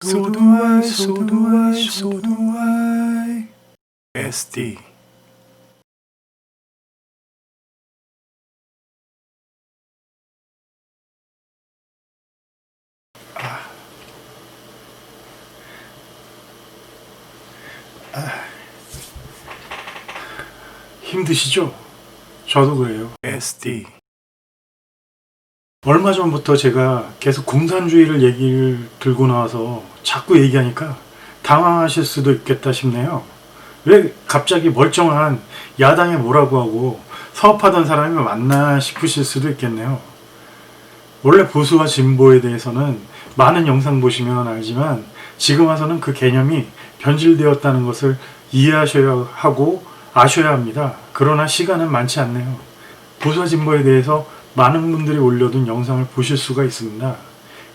So do I, so do I, so do I. SD. 힘드시죠? 저도 그래요. SD. 얼마 전부터 제가 계속 공산주의를 얘기를 들고 나와서 자꾸 얘기하니까 당황하실 수도 있겠다 싶네요. 왜 갑자기 멀쩡한 야당에 뭐라고 하고 사업하던 사람이 맞나 싶으실 수도 있겠네요. 원래 보수와 진보에 대해서는 많은 영상 보시면 알지만 지금 와서는 그 개념이 변질되었다는 것을 이해하셔야 하고 아셔야 합니다. 그러나 시간은 많지 않네요. 보수와 진보에 대해서 많은 분들이 올려둔 영상을 보실 수가 있습니다.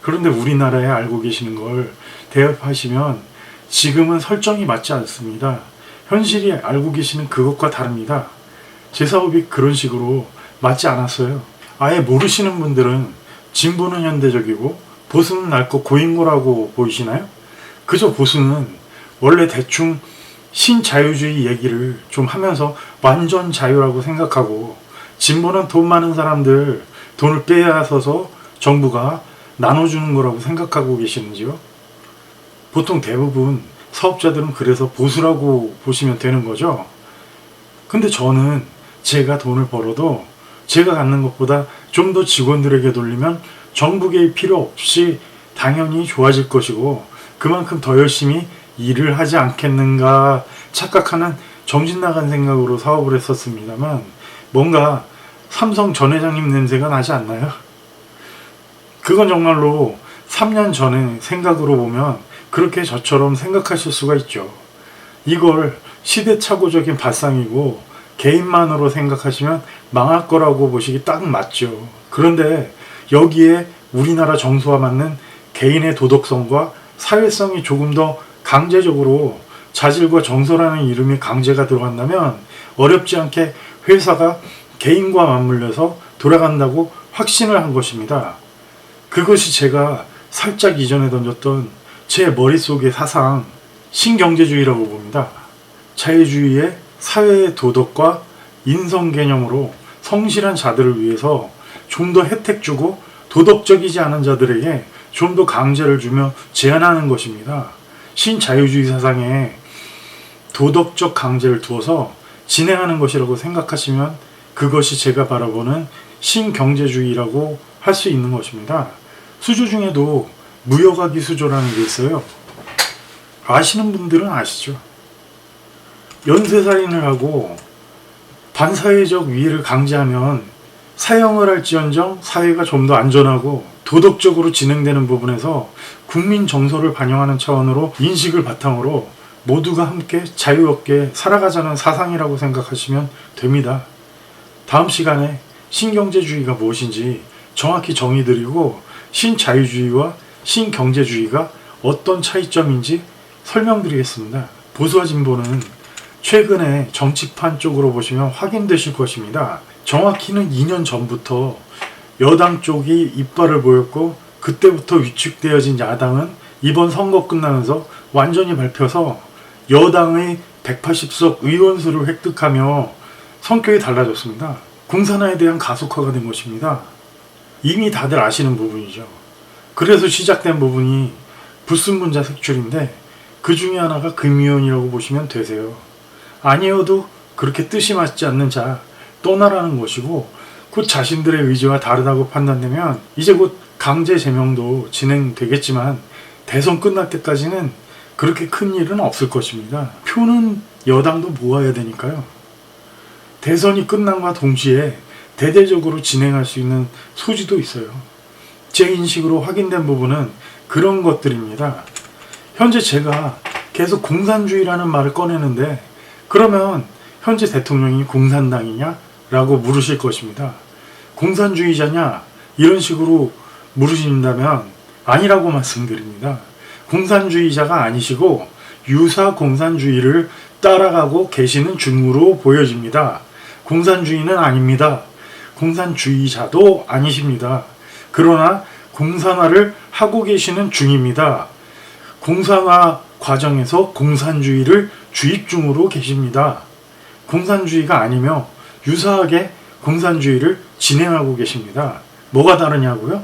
그런데 우리나라에 알고 계시는 걸 대입하시면 지금은 설정이 맞지 않습니다. 현실이 알고 계시는 그것과 다릅니다. 제 사업이 그런 식으로 맞지 않았어요. 아예 모르시는 분들은 진보는 현대적이고 보수는 낡고 고인고라고 보이시나요? 그저 보수는 원래 대충 신자유주의 얘기를 좀 하면서 완전 자유라고 생각하고, 진보는 돈 많은 사람들 돈을 빼앗아서 정부가 나눠주는 거라고 생각하고 계시는지요? 보통 대부분 사업자들은 그래서 보수라고 보시면 되는 거죠. 근데 저는 제가 돈을 벌어도 제가 갖는 것보다 좀 더 직원들에게 돌리면 정부 개입 필요 없이 당연히 좋아질 것이고 그만큼 더 열심히 일을 하지 않겠는가 착각하는 정신 나간 생각으로 사업을 했었습니다만, 뭔가 삼성 전 회장님 냄새가 나지 않나요? 그건 정말로 3년 전의 생각으로 보면 그렇게 저처럼 생각하실 수가 있죠. 이걸 시대착오적인 발상이고 개인만으로 생각하시면 망할 거라고 보시기 딱 맞죠. 그런데 여기에 우리나라 정서와 맞는 개인의 도덕성과 사회성이 조금 더 강제적으로 자질과 정서라는 이름이 강제가 들어간다면 어렵지 않게 회사가 개인과 맞물려서 돌아간다고 확신을 한 것입니다. 그것이 제가 살짝 이전에 던졌던 제 머릿속의 사상, 신경제주의라고 봅니다. 자유주의의 사회의 도덕과 인성 개념으로 성실한 자들을 위해서 좀 더 혜택 주고 도덕적이지 않은 자들에게 좀 더 강제를 주며 제한하는 것입니다. 신자유주의 사상에 도덕적 강제를 두어서 진행하는 것이라고 생각하시면 그것이 제가 바라보는 신경제주의라고 할 수 있는 것입니다. 수조 중에도 무역학이 수조라는 게 있어요. 아시는 분들은 아시죠? 연쇄살인을 하고 반사회적 위해를 강제하면 사형을 할지언정 사회가 좀 더 안전하고 도덕적으로 진행되는 부분에서 국민 정서를 반영하는 차원으로 인식을 바탕으로 모두가 함께 자유롭게 살아가자는 사상이라고 생각하시면 됩니다. 다음 시간에 신경제주의가 무엇인지 정확히 정의드리고 신자유주의와 신경제주의가 어떤 차이점인지 설명드리겠습니다. 보수와 진보는 최근에 정치판 쪽으로 보시면 확인되실 것입니다. 정확히는 2년 전부터 여당 쪽이 이빨을 보였고 그때부터 위축되어진 야당은 이번 선거 끝나면서 완전히 밟혀서 여당의 180석 의원수를 획득하며 성격이 달라졌습니다. 공산화에 대한 가속화가 된 것입니다. 이미 다들 아시는 부분이죠. 그래서 시작된 부분이 불순문자 색출인데 그 중에 하나가 금위원이라고 보시면 되세요. 아니어도 그렇게 뜻이 맞지 않는 자 떠나라는 것이고, 곧 자신들의 의지와 다르다고 판단되면 이제 곧 강제 제명도 진행되겠지만 대선 끝날 때까지는 그렇게 큰 일은 없을 것입니다. 표는 여당도 모아야 되니까요. 대선이 끝남과 동시에 대대적으로 진행할 수 있는 소지도 있어요. 제 인식으로 확인된 부분은 그런 것들입니다. 현재 제가 계속 공산주의라는 말을 꺼내는데 그러면 현재 대통령이 공산당이냐? 라고 물으실 것입니다. 공산주의자냐? 이런 식으로 물으신다면 아니라고 말씀드립니다. 공산주의자가 아니시고 유사 공산주의를 따라가고 계시는 중으로 보여집니다. 공산주의는 아닙니다. 공산주의자도 아니십니다. 그러나 공산화를 하고 계시는 중입니다. 공산화 과정에서 공산주의를 주입 중으로 계십니다. 공산주의가 아니며 유사하게 공산주의를 진행하고 계십니다. 뭐가 다르냐고요?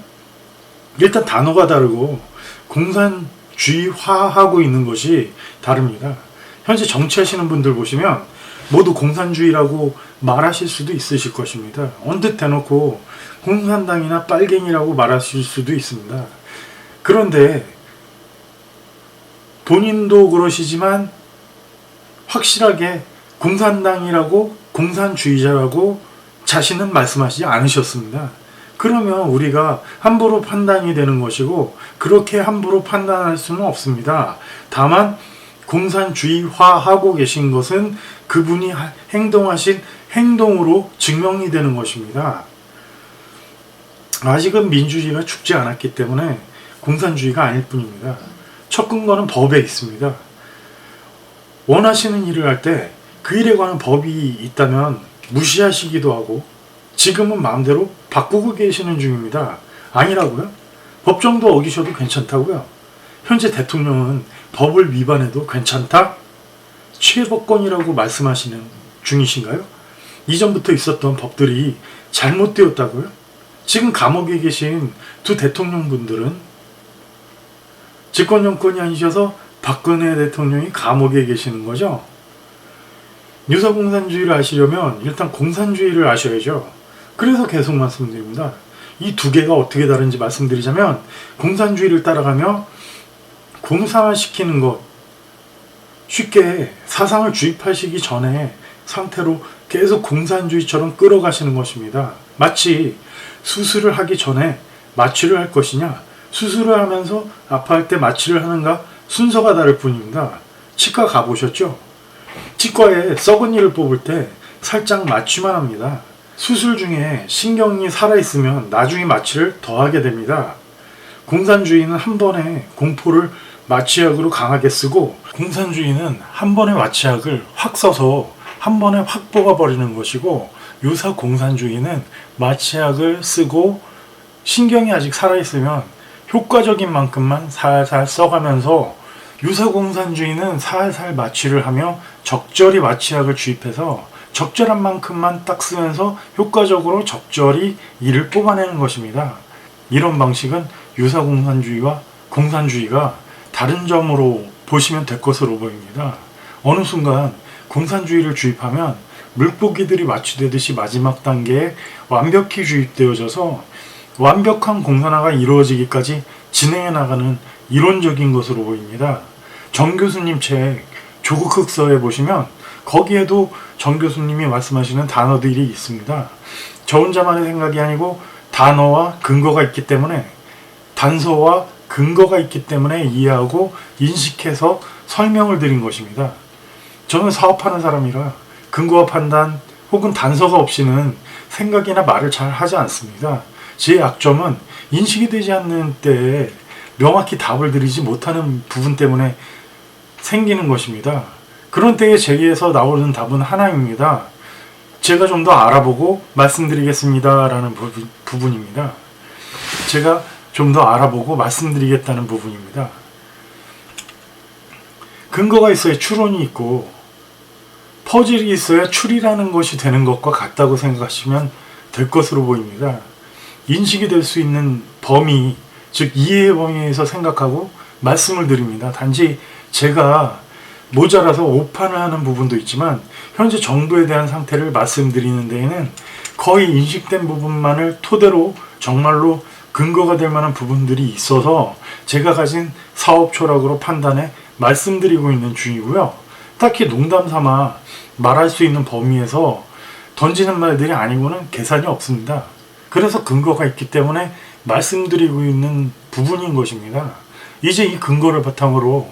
일단 단어가 다르고 공산주의화하고 있는 것이 다릅니다. 현재 정치하시는 분들 보시면 모두 공산주의라고 말하실 수도 있으실 것입니다. 언뜻 대놓고 공산당이나 빨갱이라고 말하실 수도 있습니다. 그런데 본인도 그러시지만 확실하게 공산당이라고 공산주의자라고 자신은 말씀하시지 않으셨습니다. 그러면 우리가 함부로 판단이 되는 것이고 그렇게 함부로 판단할 수는 없습니다. 다만 공산주의화하고 계신 것은 그분이 행동하신 행동으로 증명이 되는 것입니다. 아직은 민주주의가 죽지 않았기 때문에 공산주의가 아닐 뿐입니다. 첫 근거는 법에 있습니다. 원하시는 일을 할 때 그 일에 관한 법이 있다면 무시하시기도 하고 지금은 마음대로 바꾸고 계시는 중입니다. 아니라고요? 법정도 어기셔도 괜찮다고요? 현재 대통령은 법을 위반해도 괜찮다? 최법권이라고 말씀하시는 중이신가요? 이전부터 있었던 법들이 잘못되었다고요? 지금 감옥에 계신 두 대통령분들은 집권 정권이 아니셔서 박근혜 대통령이 감옥에 계시는 거죠? 유사공산주의를 아시려면 일단 공산주의를 아셔야죠. 그래서 계속 말씀드립니다. 이 두 개가 어떻게 다른지 말씀드리자면 공산주의를 따라가며 공산화시키는 것, 쉽게 사상을 주입하시기 전에 상태로 계속 공산주의처럼 끌어가시는 것입니다. 마치 수술을 하기 전에 마취를 할 것이냐, 수술을 하면서 아파할 때 마취를 하는가 순서가 다를 뿐입니다. 치과 가보셨죠? 치과에 썩은 이를 뽑을 때 살짝 마취만 합니다. 수술 중에 신경이 살아있으면 나중에 마취를 더하게 됩니다. 공산주의는 한 번에 공포를 마취약으로 강하게 쓰고 공산주의는 한 번에 마취약을 확 써서 한 번에 확 뽑아버리는 것이고 유사 공산주의는 마취약을 쓰고 신경이 아직 살아있으면 효과적인 만큼만 살살 써가면서 유사공산주의는 살살 마취를 하며 적절히 마취약을 주입해서 적절한 만큼만 딱 쓰면서 효과적으로 적절히 이를 뽑아내는 것입니다. 이런 방식은 유사공산주의와 공산주의가 다른 점으로 보시면 될 것으로 보입니다. 어느 순간 공산주의를 주입하면 물고기들이 마취되듯이 마지막 단계에 완벽히 주입되어져서 완벽한 공산화가 이루어지기까지 진행해 나가는 이론적인 것으로 보입니다. 정 교수님 책 조국 흑서에 보시면 거기에도 정 교수님이 말씀하시는 단어들이 있습니다. 저 혼자만의 생각이 아니고 단어와 근거가 있기 때문에 단서와 근거가 있기 때문에 이해하고 인식해서 설명을 드린 것입니다. 저는 사업하는 사람이라 근거와 판단 혹은 단서가 없이는 생각이나 말을 잘 하지 않습니다. 제 약점은 인식이 되지 않는 때에 명확히 답을 드리지 못하는 부분 때문에 생기는 것입니다. 그런 때에 제기에서 나오는 답은 하나입니다. 제가 좀 더 알아보고 말씀드리겠습니다 라는 부분입니다. 제가 좀 더 알아보고 말씀드리겠다는 부분입니다. 근거가 있어야 추론이 있고 퍼즐이 있어야 추리라는 것이 되는 것과 같다고 생각하시면 될 것으로 보입니다. 인식이 될 수 있는 범위, 즉 이해의 범위에서 생각하고 말씀을 드립니다. 단지 제가 모자라서 오판을 하는 부분도 있지만 현재 정부에 대한 상태를 말씀드리는 데에는 거의 인식된 부분만을 토대로 정말로 근거가 될 만한 부분들이 있어서 제가 가진 사업 철학으로 판단해 말씀드리고 있는 중이고요. 딱히 농담 삼아 말할 수 있는 범위에서 던지는 말들이 아니고는 계산이 없습니다. 그래서 근거가 있기 때문에 말씀드리고 있는 부분인 것입니다. 이제 이 근거를 바탕으로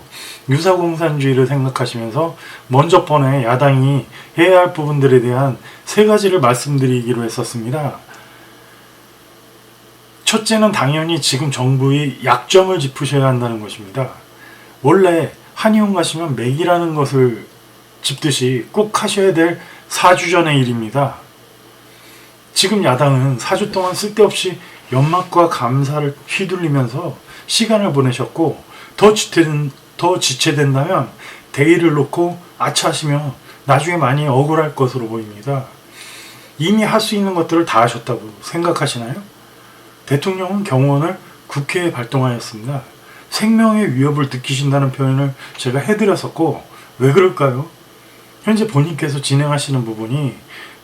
유사공산주의를 생각하시면서 먼저 번에 야당이 해야 할 부분들에 대한 세 가지를 말씀드리기로 했었습니다. 첫째는 당연히 지금 정부의 약점을 짚으셔야 한다는 것입니다. 원래 한의원 가시면 맥이라는 것을 짚듯이 꼭 하셔야 될 4주 전의 일입니다. 지금 야당은 4주 동안 쓸데없이 연막과 감사를 휘둘리면서 시간을 보내셨고 더 지체된다면 대의를 놓고 아차하시며 나중에 많이 억울할 것으로 보입니다. 이미 할 수 있는 것들을 다 하셨다고 생각하시나요? 대통령은 경호원을 국회에 발동하였습니다. 생명의 위협을 느끼신다는 표현을 제가 해드렸었고, 왜 그럴까요? 현재 본인께서 진행하시는 부분이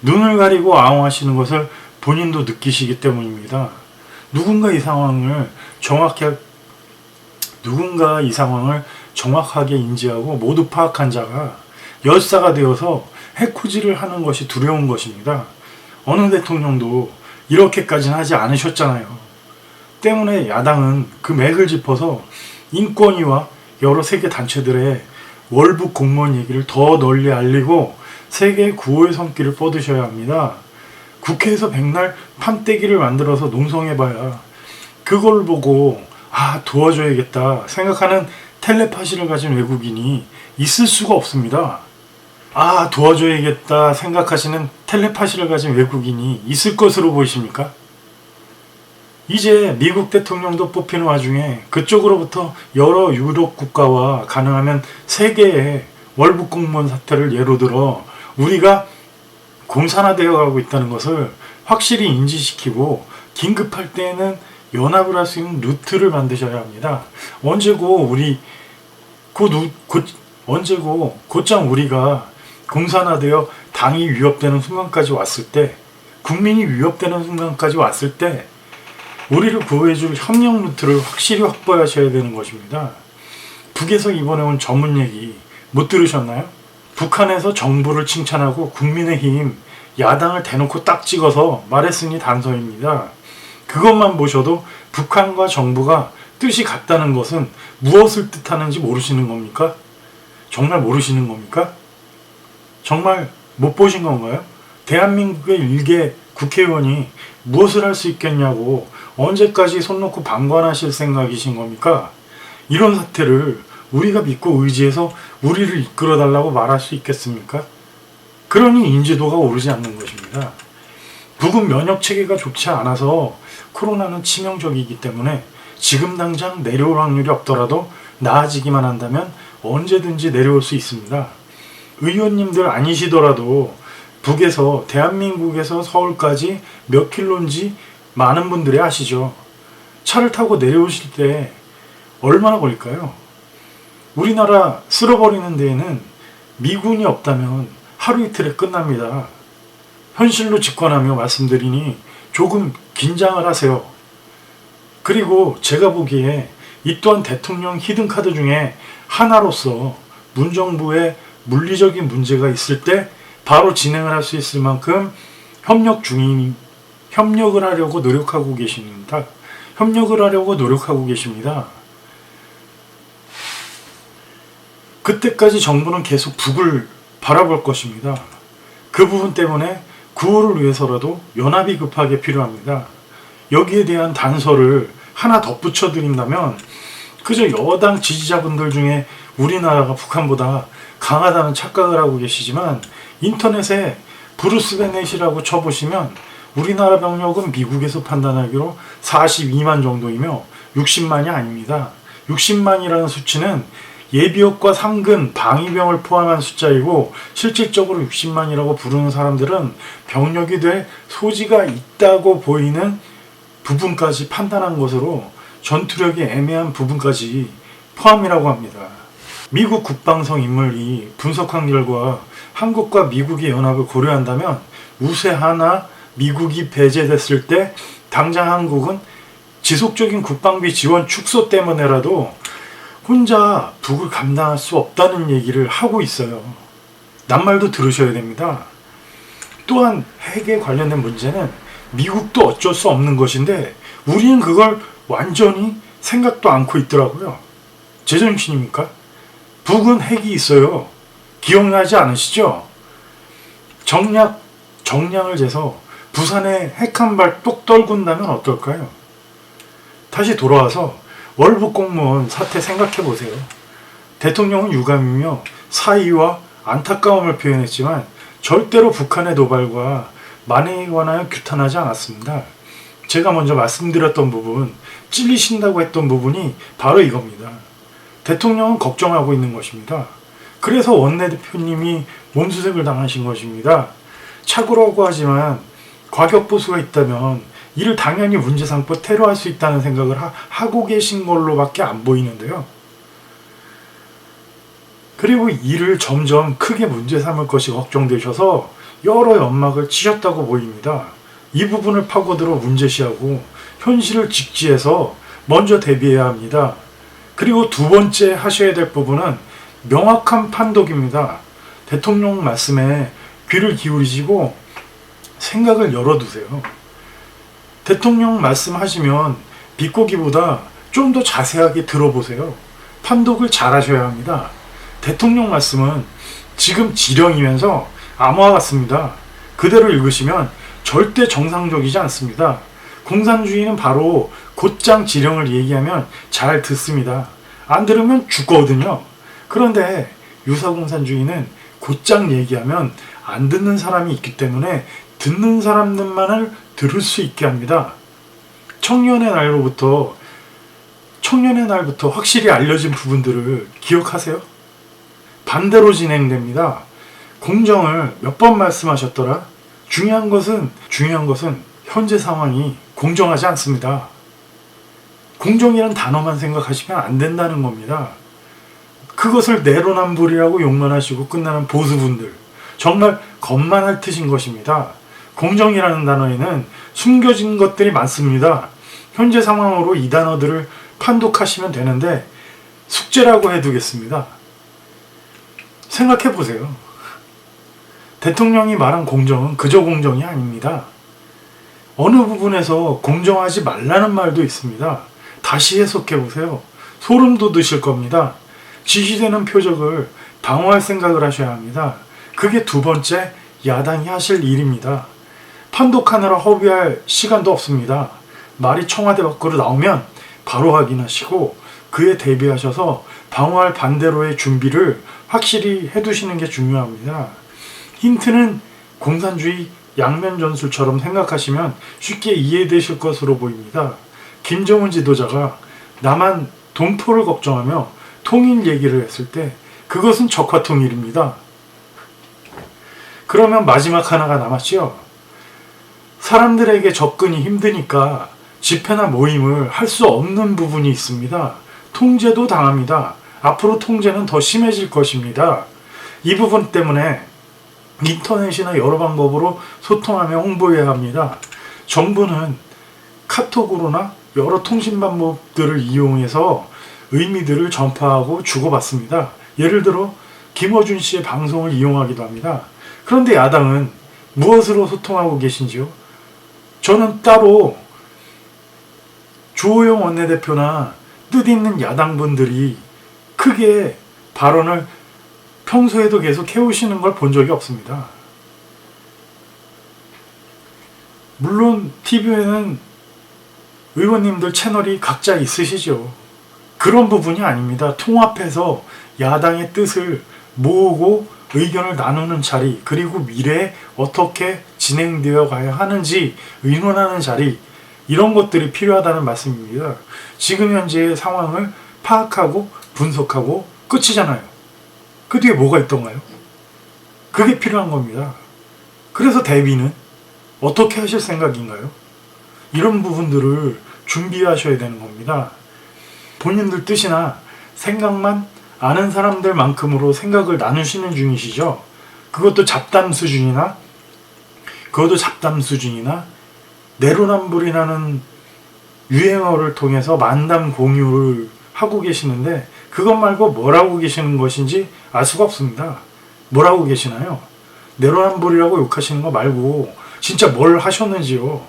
눈을 가리고 아웅하시는 것을 본인도 느끼시기 때문입니다. 누군가 이 상황을 정확하게 인지하고 모두 파악한 자가 열사가 되어서 해코지를 하는 것이 두려운 것입니다. 어느 대통령도 이렇게까지는 하지 않으셨잖아요. 때문에 야당은 그 맥을 짚어서 인권위와 여러 세계 단체들의 월북 공무원 얘기를 더 널리 알리고 세계의 구호의 손길을 뻗으셔야 합니다. 국회에서 백날 판때기를 만들어서 농성해봐야 그걸 보고 도와줘야겠다 생각하는 텔레파시를 가진 외국인이 있을 수가 없습니다. 도와줘야겠다 생각하시는 텔레파시를 가진 외국인이 있을 것으로 보이십니까? 이제 미국 대통령도 뽑히는 와중에 그쪽으로부터 여러 유럽 국가와 가능하면 세계의 월북 공무원 사태를 예로 들어 우리가 공산화되어 가고 있다는 것을 확실히 인지시키고 긴급할 때에는 연합을 할 수 있는 루트를 만드셔야 합니다. 곧장 우리가 공산화되어 당이 위협되는 순간까지 왔을 때, 국민이 위협되는 순간까지 왔을 때 우리를 구해줄 협력 루트를 확실히 확보하셔야 되는 것입니다. 북에서 이번에 온 전문 얘기 못 들으셨나요? 북한에서 정부를 칭찬하고 국민의힘 야당을 대놓고 딱 찍어서 말했으니 단서입니다. 그것만 보셔도 북한과 정부가 뜻이 같다는 것은 무엇을 뜻하는지 모르시는 겁니까? 정말 모르시는 겁니까? 정말 못 보신 건가요? 대한민국의 일개 국회의원이 무엇을 할 수 있겠냐고 언제까지 손 놓고 방관하실 생각이신 겁니까? 이런 사태를 우리가 믿고 의지해서 우리를 이끌어달라고 말할 수 있겠습니까? 그러니 인지도가 오르지 않는 것입니다. 북은 면역체계가 좋지 않아서 코로나는 치명적이기 때문에 지금 당장 내려올 확률이 없더라도 나아지기만 한다면 언제든지 내려올 수 있습니다. 의원님들 아니시더라도 북에서 대한민국에서 서울까지 몇 킬로인지 많은 분들이 아시죠. 차를 타고 내려오실 때 얼마나 걸릴까요? 우리나라 쓸어버리는 데에는 미군이 없다면 하루 이틀에 끝납니다. 현실로 직관하며 말씀드리니 조금 긴장을 하세요. 그리고 제가 보기에 이 또한 대통령 히든카드 중에 하나로서 문정부의 물리적인 문제가 있을 때 바로 진행을 할 수 있을 만큼 협력을 하려고 노력하고 계십니다. 그때까지 정부는 계속 북을 바라볼 것입니다. 그 부분 때문에 구호를 위해서라도 연합이 급하게 필요합니다. 여기에 대한 단서를 하나 덧붙여 드린다면 그저 여당 지지자분들 중에 우리나라가 북한보다 강하다는 착각을 하고 계시지만 인터넷에 브루스 베넷이라고 쳐보시면 우리나라 병력은 미국에서 판단하기로 42만 정도이며 60만이 아닙니다. 60만이라는 수치는 예비역과 상근, 방위병을 포함한 숫자이고 실질적으로 60만이라고 부르는 사람들은 병력이 될 소지가 있다고 보이는 부분까지 판단한 것으로 전투력이 애매한 부분까지 포함이라고 합니다. 미국 국방성 인물이 분석한 결과 한국과 미국의 연합을 고려한다면 우세하나 미국이 배제됐을 때 당장 한국은 지속적인 국방비 지원 축소 때문에라도 혼자 북을 감당할 수 없다는 얘기를 하고 있어요. 낱말도 들으셔야 됩니다. 또한 핵에 관련된 문제는 미국도 어쩔 수 없는 것인데 우리는 그걸 완전히 생각도 않고 있더라고요. 제정신입니까? 북은 핵이 있어요. 기억나지 않으시죠? 정량을 재서 부산에 핵 한 발 똑 떨군다면 어떨까요? 다시 돌아와서 월북 공무원 사태 생각해 보세요. 대통령은 유감이며 사의와 안타까움을 표현했지만 절대로 북한의 도발과 만행에 관하여 규탄하지 않았습니다. 제가 먼저 말씀드렸던 부분, 찔리신다고 했던 부분이 바로 이겁니다. 대통령은 걱정하고 있는 것입니다. 그래서 원내대표님이 몸수색을 당하신 것입니다. 착오라고 하지만 과격보수가 있다면 이를 당연히 문제삼고 테러할 수 있다는 생각을 하고 계신 걸로밖에 안 보이는데요. 그리고 이를 점점 크게 문제 삼을 것이 걱정되셔서 여러 연막을 치셨다고 보입니다. 이 부분을 파고들어 문제시하고 현실을 직지해서 먼저 대비해야 합니다. 그리고 두 번째 하셔야 될 부분은 명확한 판독입니다. 대통령 말씀에 귀를 기울이시고 생각을 열어두세요. 대통령 말씀하시면 비꼬기보다 좀 더 자세하게 들어보세요. 판독을 잘 하셔야 합니다. 대통령 말씀은 지금 지령이면서 암호와 같습니다. 그대로 읽으시면 절대 정상적이지 않습니다. 공산주의는 바로 곧장 지령을 얘기하면 잘 듣습니다. 안 들으면 죽거든요. 그런데 유사공산주의는 곧장 얘기하면 안 듣는 사람이 있기 때문에 듣는 사람들만을 들을 수 있게 합니다. 청년의 날부터 확실히 알려진 부분들을 기억하세요. 반대로 진행됩니다. 공정을 몇 번 말씀하셨더라? 중요한 것은 현재 상황이 공정하지 않습니다. 공정이란 단어만 생각하시면 안 된다는 겁니다. 그것을 내로남불이라고 욕만 하시고 끝나는 보수분들, 정말 겁만 핥으신 것입니다. 공정이라는 단어에는 숨겨진 것들이 많습니다. 현재 상황으로 이 단어들을 판독하시면 되는데 숙제라고 해두겠습니다. 생각해 보세요. 대통령이 말한 공정은 그저 공정이 아닙니다. 어느 부분에서 공정하지 말라는 말도 있습니다. 다시 해석해 보세요. 소름 돋으실 겁니다. 지시되는 표적을 방어할 생각을 하셔야 합니다. 그게 두 번째 야당이 하실 일입니다. 판독하느라 허비할 시간도 없습니다. 말이 청와대 밖으로 나오면 바로 확인하시고 그에 대비하셔서 방어할 반대로의 준비를 확실히 해두시는 게 중요합니다. 힌트는 공산주의 양면 전술처럼 생각하시면 쉽게 이해되실 것으로 보입니다. 김정은 지도자가 남한 동포를 걱정하며 통일 얘기를 했을 때 그것은 적화통일입니다. 그러면 마지막 하나가 남았죠. 사람들에게 접근이 힘드니까 집회나 모임을 할 수 없는 부분이 있습니다. 통제도 당합니다. 앞으로 통제는 더 심해질 것입니다. 이 부분 때문에 인터넷이나 여러 방법으로 소통하며 홍보해야 합니다. 정부는 카톡으로나 여러 통신 방법들을 이용해서 의미들을 전파하고 주고받습니다. 예를 들어 김어준 씨의 방송을 이용하기도 합니다. 그런데 야당은 무엇으로 소통하고 계신지요? 저는 따로 주호영 원내대표나 뜻있는 야당분들이 크게 발언을 평소에도 계속 해오시는 걸 본 적이 없습니다. 물론 TV에는 의원님들 채널이 각자 있으시죠. 그런 부분이 아닙니다. 통합해서 야당의 뜻을 모으고 의견을 나누는 자리, 그리고 미래에 어떻게 진행되어 가야 하는지 의논하는 자리, 이런 것들이 필요하다는 말씀입니다. 지금 현재의 상황을 파악하고 분석하고 끝이잖아요. 그 뒤에 뭐가 있던가요? 그게 필요한 겁니다. 그래서 대비는 어떻게 하실 생각인가요? 이런 부분들을 준비하셔야 되는 겁니다. 본인들 뜻이나 생각만 아는 사람들만큼으로 생각을 나누시는 중이시죠. 그것도 잡담 수준이나 내로남불이라는 유행어를 통해서 만담 공유를 하고 계시는데 그것 말고 뭘 하고 계시는 것인지 알 수가 없습니다. 뭘 하고 계시나요? 내로남불이라고 욕하시는 거 말고 진짜 뭘 하셨는지요.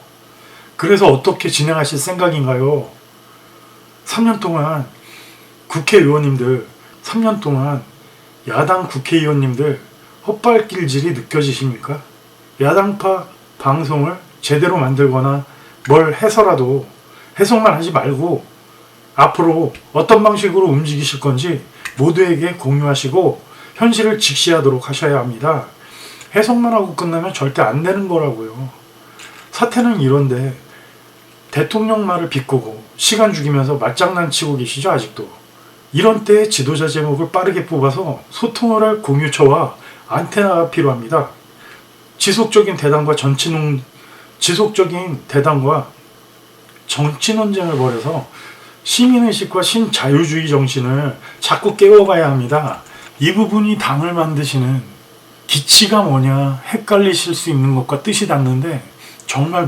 그래서 어떻게 진행하실 생각인가요? 3년 동안 국회의원님들, 3년 동안 야당 국회의원님들 헛발길질이 느껴지십니까? 야당파 방송을 제대로 만들거나 뭘 해서라도 해석만 하지 말고 앞으로 어떤 방식으로 움직이실 건지 모두에게 공유하시고 현실을 직시하도록 하셔야 합니다. 해석만 하고 끝나면 절대 안 되는 거라고요. 사태는 이런데 대통령 말을 비꼬고 시간 죽이면서 말장난 치고 계시죠, 아직도. 이런 때에 지도자 제목을 빠르게 뽑아서 소통을 할 공유처와 안테나가 필요합니다. 지속적인 대담과 정치 논쟁을 벌여서 시민의식과 신자유주의 정신을 자꾸 깨워가야 합니다. 이 부분이 당을 만드시는 기치가 뭐냐 헷갈리실 수 있는 것과 뜻이 닿는데 정말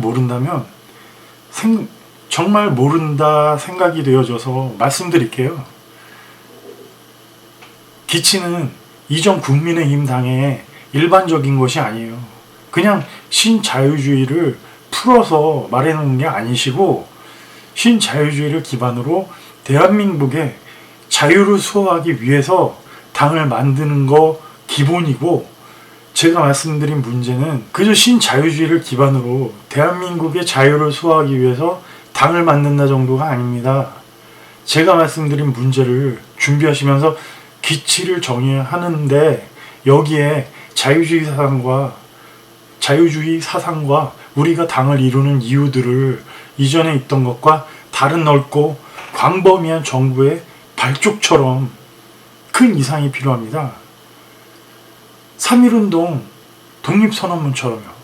모른다 생각이 되어져서 말씀드릴게요. 기치는 이전 국민의힘 당의 일반적인 것이 아니에요. 그냥 신자유주의를 풀어서 말해놓은 게 아니시고 신자유주의를 기반으로 대한민국의 자유를 수호하기 위해서 당을 만드는 거 기본이고, 제가 말씀드린 문제는 그저 신자유주의를 기반으로 대한민국의 자유를 수호하기 위해서 당을 만든다 정도가 아닙니다. 제가 말씀드린 문제를 준비하시면서 기치를 정의하는데 여기에 자유주의 사상과 우리가 당을 이루는 이유들을 이전에 있던 것과 다른 넓고 광범위한 정부의 발족처럼 큰 이상이 필요합니다. 3.1운동 독립선언문처럼요.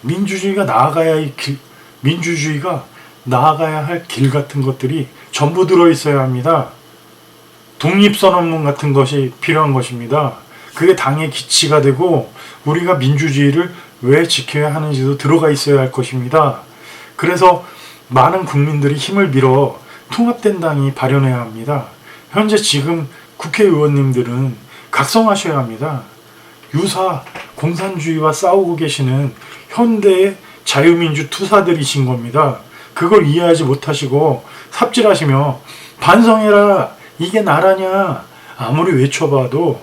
민주주의가 나아가야 할 길 같은 것들이 전부 들어있어야 합니다. 독립선언문 같은 것이 필요한 것입니다. 그게 당의 기치가 되고 우리가 민주주의를 왜 지켜야 하는지도 들어가 있어야 할 것입니다. 그래서 많은 국민들이 힘을 빌어 통합된 당이 발현해야 합니다. 현재 지금 국회의원님들은 각성하셔야 합니다. 유사 공산주의와 싸우고 계시는 현대의 자유민주 투사들이신 겁니다. 그걸 이해하지 못하시고 삽질하시며 반성해라, 이게 나라냐 아무리 외쳐봐도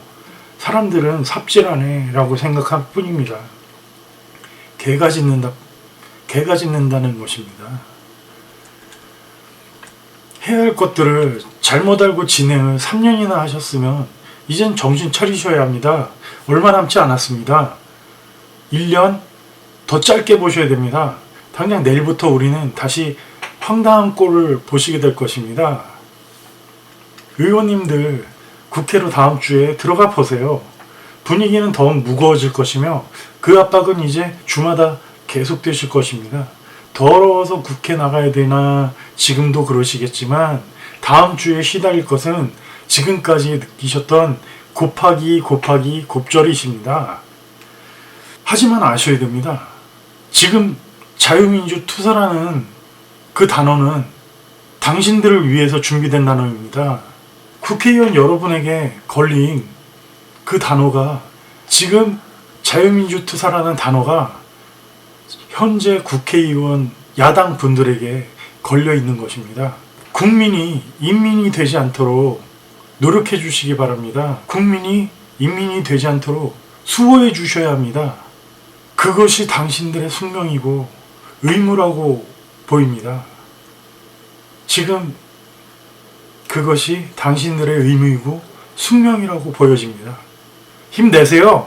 사람들은 삽질하네 라고 생각할 뿐입니다. 개가 짖는다는 것입니다. 해야 할 것들을 잘못 알고 진행을 3년이나 하셨으면 이젠 정신 차리셔야 합니다. 얼마 남지 않았습니다. 1년 더 짧게 보셔야 됩니다. 당장 내일부터 우리는 다시 황당한 꼴을 보시게 될 것입니다. 의원님들 국회로 다음 주에 들어가 보세요. 분위기는 더욱 무거워질 것이며 그 압박은 이제 주마다 계속되실 것입니다. 더러워서 국회 나가야 되나 지금도 그러시겠지만 다음 주에 시달릴 것은 지금까지 느끼셨던 곱하기 곱절이십니다. 하지만 아셔야 됩니다. 지금 자유민주 투사라는 그 단어는 당신들을 위해서 준비된 단어입니다. 국회의원 여러분에게 걸린 그 단어가, 지금 자유민주 투사라는 단어가 현재 국회의원 야당 분들에게 걸려 있는 것입니다. 국민이 인민이 되지 않도록 노력해 주시기 바랍니다. 국민이 인민이 되지 않도록 수호해 주셔야 합니다. 그것이 당신들의 숙명이고 의무라고 보입니다. 지금 그것이 당신들의 의무이고 숙명이라고 보여집니다. 힘내세요.